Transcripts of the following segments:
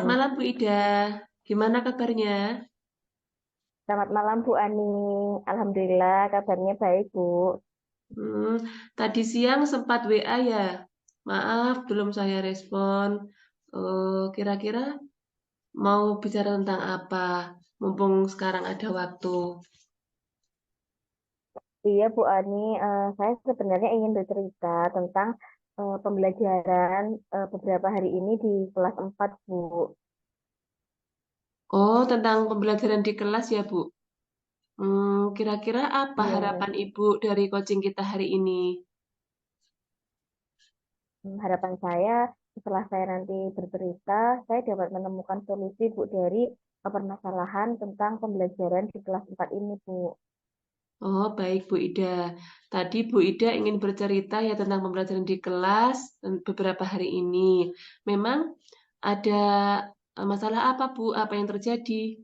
malam Bu Ida, gimana kabarnya? Selamat malam Bu Ani. Alhamdulillah kabarnya baik Bu. Hmm, tadi siang sempat WA ya? Maaf, belum saya respon. Kira-kira mau bicara tentang apa? Mumpung sekarang ada waktu. Iya Bu Ani, saya sebenarnya ingin bercerita tentang pembelajaran beberapa hari ini di kelas 4 Bu. Oh, tentang pembelajaran di kelas ya, Bu? Kira-kira apa Iya, harapan Ibu dari coaching kita hari ini? harapan saya setelah saya nanti bercerita, saya dapat menemukan solusi Bu dari permasalahan tentang pembelajaran di kelas 4 ini Bu. Oh, baik Bu Ida. Tadi Bu Ida ingin bercerita ya tentang pembelajaran di kelas beberapa hari ini. Memang ada masalah apa Bu? Apa yang terjadi?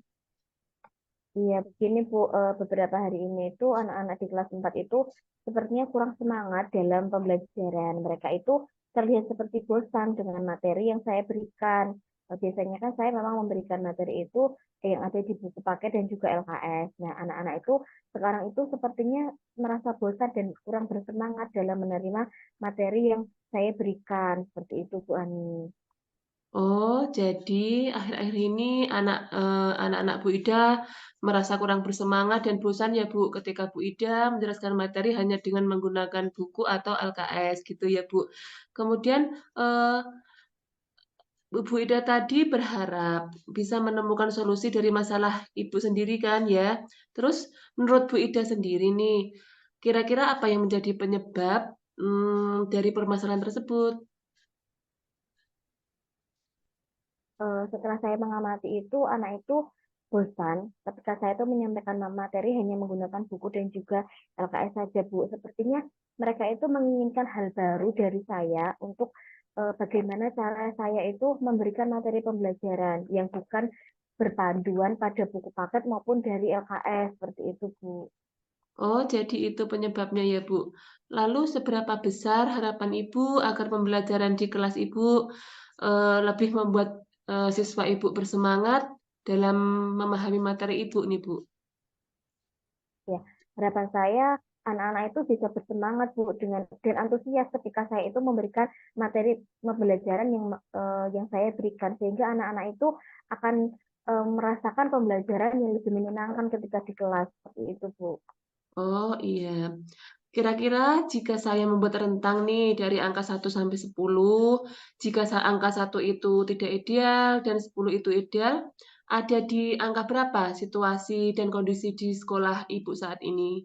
Iya, begini Bu, beberapa hari ini itu anak-anak di kelas 4 itu sepertinya kurang semangat dalam pembelajaran. Mereka itu terlihat seperti bosan dengan materi yang saya berikan. Biasanya kan saya memang memberikan materi itu yang ada di buku paket dan juga LKS. Nah, anak-anak itu sekarang itu sepertinya merasa bosan dan kurang bersemangat dalam menerima materi yang saya berikan. Seperti itu, Bu Ani. Oh, jadi akhir-akhir ini anak-anak Bu Ida merasa kurang bersemangat dan bosan ya Bu, ketika Bu Ida menjelaskan materi hanya dengan menggunakan buku atau LKS gitu ya Bu. Kemudian eh, Bu Ida tadi berharap bisa menemukan solusi dari masalah Ibu sendiri kan ya. Terus menurut Bu Ida sendiri nih, kira-kira apa yang menjadi penyebab dari permasalahan tersebut? Setelah saya mengamati itu, anak itu bosan ketika saya itu menyampaikan materi hanya menggunakan buku dan juga LKS saja, Bu. Sepertinya mereka itu menginginkan hal baru dari saya untuk bagaimana cara saya itu memberikan materi pembelajaran yang bukan berpanduan pada buku paket maupun dari LKS seperti itu, Bu. Oh, jadi itu penyebabnya ya, Bu. Lalu seberapa besar harapan Ibu agar pembelajaran di kelas Ibu lebih membuat siswa Ibu bersemangat dalam memahami materi Ibu nih, Bu? Ya, harapan saya anak-anak itu bisa bersemangat Bu dengan dan antusias ketika saya itu memberikan materi pembelajaran yang saya berikan sehingga anak-anak itu akan merasakan pembelajaran yang lebih menyenangkan ketika di kelas seperti itu Bu. Oh, iya. Kira-kira jika saya membuat rentang nih dari angka 1 sampai 10, jika angka 1 itu tidak ideal dan 10 itu ideal, ada di angka berapa situasi dan kondisi di sekolah Ibu saat ini?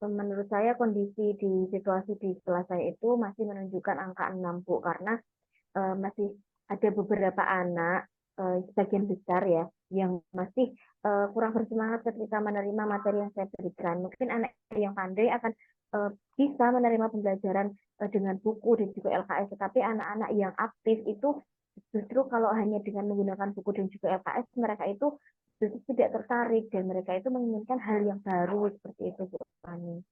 Menurut saya kondisi di situasi di kelas saya itu masih menunjukkan angka 6 Bu karena masih ada beberapa anak, sebagian besar ya, yang masih kurang bersemangat ketika menerima materi yang saya berikan. Mungkin anak yang pandai akan bisa menerima pembelajaran dengan buku dan juga LKS, tetapi anak-anak yang aktif itu justru kalau hanya dengan menggunakan buku dan juga LKS, mereka itu justru tidak tertarik dan mereka itu menginginkan hal yang baru seperti itu, Bu Fani.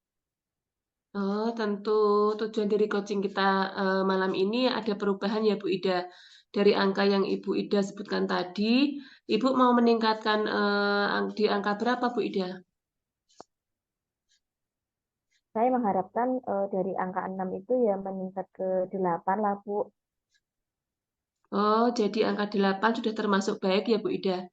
Oh, tentu tujuan dari coaching kita malam ini ada perubahan ya Bu Ida. Dari angka yang Ibu Ida sebutkan tadi, Ibu mau meningkatkan di angka berapa Bu Ida? Saya mengharapkan dari angka 6 itu ya meningkat ke 8 lah, Bu. Oh, jadi angka 8 sudah termasuk baik ya Bu Ida.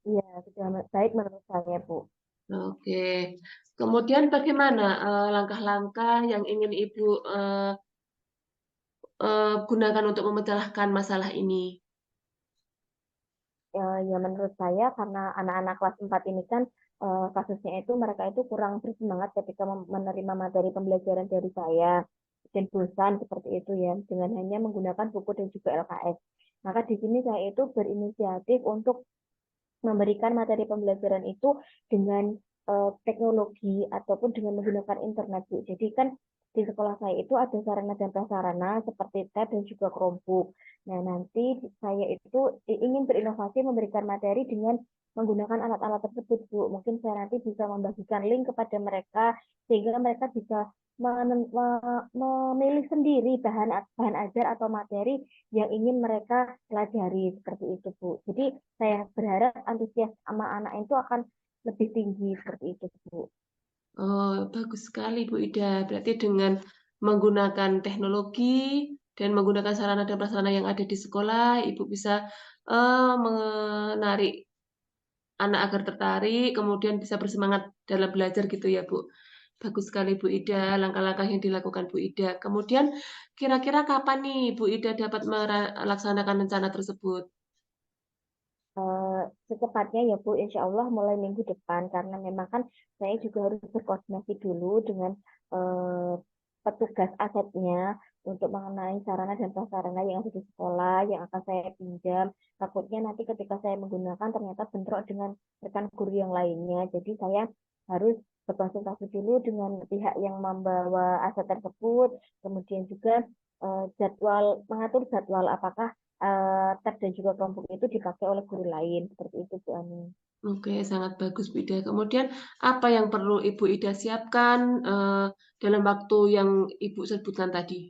Iya, sudah baik menurut saya, Bu. Oke. Kemudian bagaimana langkah-langkah yang ingin Ibu gunakan untuk memecahkan masalah ini? Ya, menurut saya karena anak-anak kelas 4 ini kan kasusnya itu mereka itu kurang bersemangat ketika menerima materi pembelajaran dari saya dan bosan seperti itu ya dengan hanya menggunakan buku dan juga LKS. Maka di sini saya itu berinisiatif untuk memberikan materi pembelajaran itu dengan teknologi ataupun dengan menggunakan internet, Bu. Jadi kan di sekolah saya itu ada sarana dan prasarana seperti tab dan juga Chromebook. Nah, nanti saya itu ingin berinovasi memberikan materi dengan menggunakan alat-alat tersebut, Bu. Mungkin saya nanti bisa membagikan link kepada mereka sehingga mereka bisa memilih sendiri bahan bahan ajar atau materi yang ingin mereka pelajari seperti itu, Bu. Jadi saya berharap antusias sama anak itu akan lebih tinggi seperti itu, Bu. Oh, bagus sekali Bu Ida. Berarti dengan menggunakan teknologi dan menggunakan sarana dan prasarana yang ada di sekolah, Ibu bisa, menarik anak agar tertarik, kemudian bisa bersemangat dalam belajar gitu ya, Bu. Bagus sekali Bu Ida, langkah-langkah yang dilakukan Bu Ida. Kemudian kira-kira kapan nih Bu Ida dapat melaksanakan rencana tersebut? Secepatnya ya Bu, insya Allah mulai minggu depan karena memang kan saya juga harus berkoordinasi dulu dengan eh, petugas asetnya untuk mengenai sarana dan prasarana yang ada di sekolah yang akan saya pinjam. Takutnya nanti ketika saya menggunakan ternyata bentrok dengan rekan guru yang lainnya. Jadi saya harus berkonsultasi dulu dengan pihak yang membawa aset tersebut, kemudian juga mengatur jadwal apakah tab dan juga kelompok itu dipakai oleh guru lain seperti itu Bu Ani. Oke, sangat bagus Bu Ida. Kemudian apa yang perlu Ibu Ida siapkan, dalam waktu yang Ibu sebutkan tadi?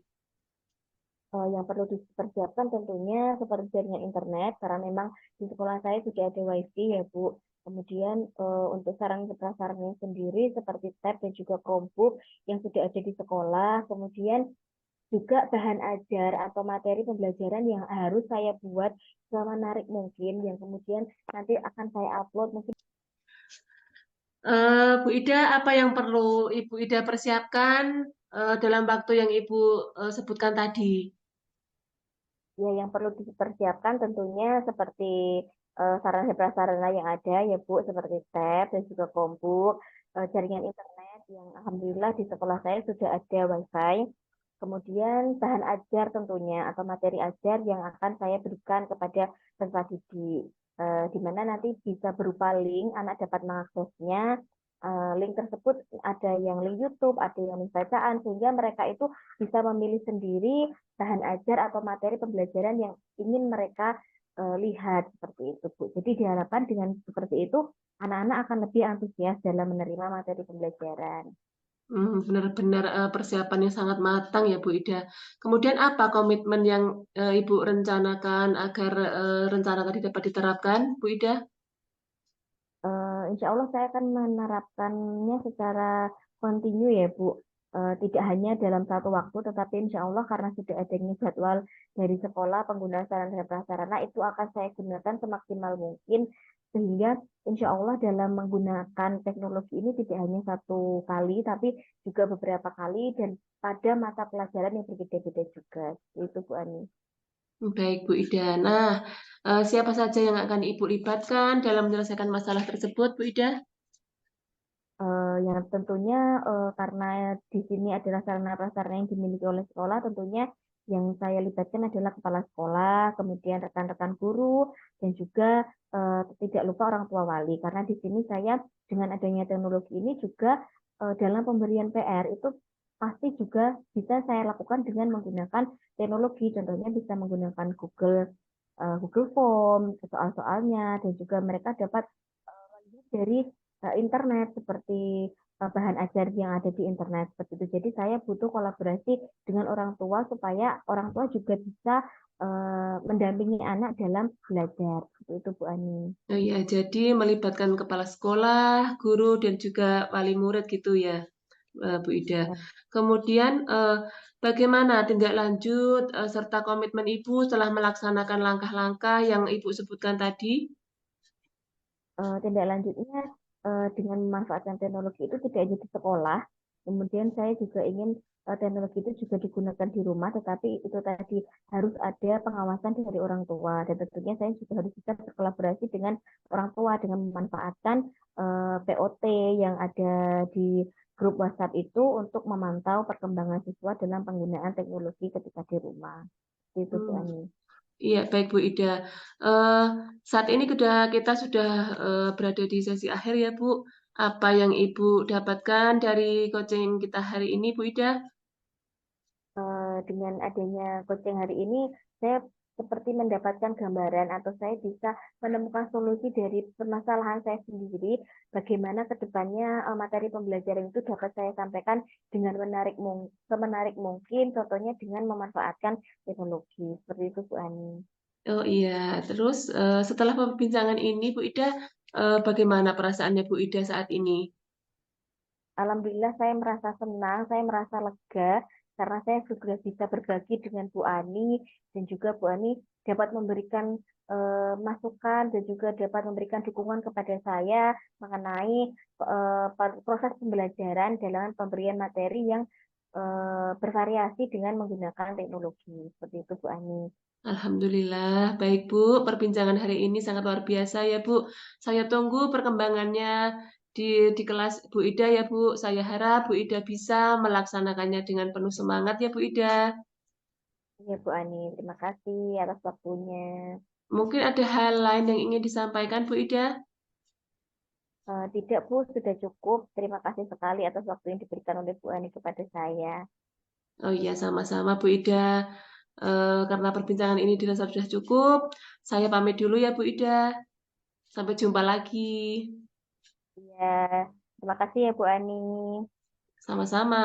Yang perlu dipersiapkan tentunya seperti jaringan internet karena memang di sekolah saya sudah ada WiFi ya Bu. Kemudian untuk sarana prasarana sendiri seperti tab dan juga Chromebook yang sudah ada di sekolah. Kemudian juga bahan ajar atau materi pembelajaran yang harus saya buat semenarik mungkin yang kemudian nanti akan saya upload mungkin. Bu Ida, apa yang perlu Ibu Ida persiapkan, dalam waktu yang Ibu, sebutkan tadi? Ya, yang perlu dipersiapkan tentunya seperti sarana prasarana yang ada ya Bu, seperti tab dan juga Chromebook, jaringan internet yang alhamdulillah di sekolah saya sudah ada WiFi. Kemudian bahan ajar tentunya atau materi ajar yang akan saya berikan kepada peserta didik, di mana nanti bisa berupa link, anak dapat mengaksesnya. Link tersebut ada yang link YouTube, ada yang link bacaan, sehingga mereka itu bisa memilih sendiri bahan ajar atau materi pembelajaran yang ingin mereka lihat seperti itu, Bu. Jadi diharapkan dengan seperti itu anak-anak akan lebih antusias dalam menerima materi pembelajaran. Benar-benar, persiapan yang sangat matang ya Bu Ida. Kemudian apa komitmen yang, Ibu rencanakan agar, rencana tadi dapat diterapkan, Bu Ida? Insya Allah saya akan menerapkannya secara kontinu ya Bu. Tidak hanya dalam satu waktu, tetapi insya Allah karena sudah adanya jadwal dari sekolah penggunaan sarana dan prasarana itu akan saya gunakan semaksimal mungkin sehingga insya Allah dalam menggunakan teknologi ini tidak hanya satu kali, tapi juga beberapa kali dan pada mata pelajaran yang berbeda-beda juga. Itu Bu Ani. Baik Bu Ida. Nah, siapa saja yang akan Ibu libatkan dalam menyelesaikan masalah tersebut, Bu Ida? Yang tentunya karena di sini adalah sarana prasarana yang dimiliki oleh sekolah, tentunya yang saya libatkan adalah kepala sekolah, kemudian rekan-rekan guru, dan juga tidak lupa orang tua wali. Karena di sini saya dengan adanya teknologi ini juga dalam pemberian PR itu pasti juga bisa saya lakukan dengan menggunakan teknologi. Contohnya bisa menggunakan Google Form, soal-soalnya, dan juga mereka dapat dari internet seperti bahan ajar yang ada di internet seperti itu. Jadi saya butuh kolaborasi dengan orang tua supaya orang tua juga bisa mendampingi anak dalam belajar. Seperti itu Bu Ani. Oh iya, jadi melibatkan kepala sekolah, guru, dan juga wali murid gitu ya, Bu Ida. Ya. Kemudian, bagaimana tindak lanjut, serta komitmen Ibu setelah melaksanakan langkah-langkah yang Ibu sebutkan tadi? Tindak lanjutnya dengan memanfaatkan teknologi itu tidak hanya di sekolah, kemudian saya juga ingin teknologi itu juga digunakan di rumah, tetapi itu tadi harus ada pengawasan dari orang tua dan tentunya saya juga harus bisa berkolaborasi dengan orang tua dengan memanfaatkan POT yang ada di grup WhatsApp itu untuk memantau perkembangan siswa dalam penggunaan teknologi ketika di rumah. Itu Bu Mmm, Ani. iya baik Bu Ida. Eee, saat ini kita sudah, berada di sesi akhir ya Bu. Apa yang Ibu dapatkan dari coaching kita hari ini Bu Ida? dengan adanya coaching hari ini, saya seperti mendapatkan gambaran atau saya bisa menemukan solusi dari permasalahan saya sendiri, bagaimana ke depannya, materi pembelajaran itu dapat saya sampaikan dengan semenarik mungkin, contohnya dengan memanfaatkan teknologi, seperti itu Bu Ani. Oh iya, terus, setelah perbincangan ini Bu Ida, bagaimana perasaannya Bu Ida saat ini? Alhamdulillah saya merasa senang, saya merasa lega karena saya sudah bisa berbagi dengan Bu Ani dan juga Bu Ani dapat memberikan masukan dan juga dapat memberikan dukungan kepada saya mengenai proses pembelajaran dalam pemberian materi yang bervariasi dengan menggunakan teknologi. Seperti itu Bu Ani. Alhamdulillah, baik Bu, perbincangan hari ini sangat luar biasa ya Bu. Saya tunggu perkembangannya di kelas Bu Ida ya Bu. Saya harap Bu Ida bisa melaksanakannya dengan penuh semangat ya Bu Ida. Iya Bu Ani, terima kasih atas waktunya. Mungkin ada hal lain yang ingin disampaikan Bu Ida? Tidak Bu, sudah cukup. Terima kasih sekali atas waktu yang diberikan oleh Bu Ani kepada saya. Oh iya, sama-sama Bu Ida. Karena perbincangan ini dirasa sudah cukup, saya pamit dulu ya Bu Ida. Sampai jumpa lagi. Iya, terima kasih ya Bu Ani. Sama-sama.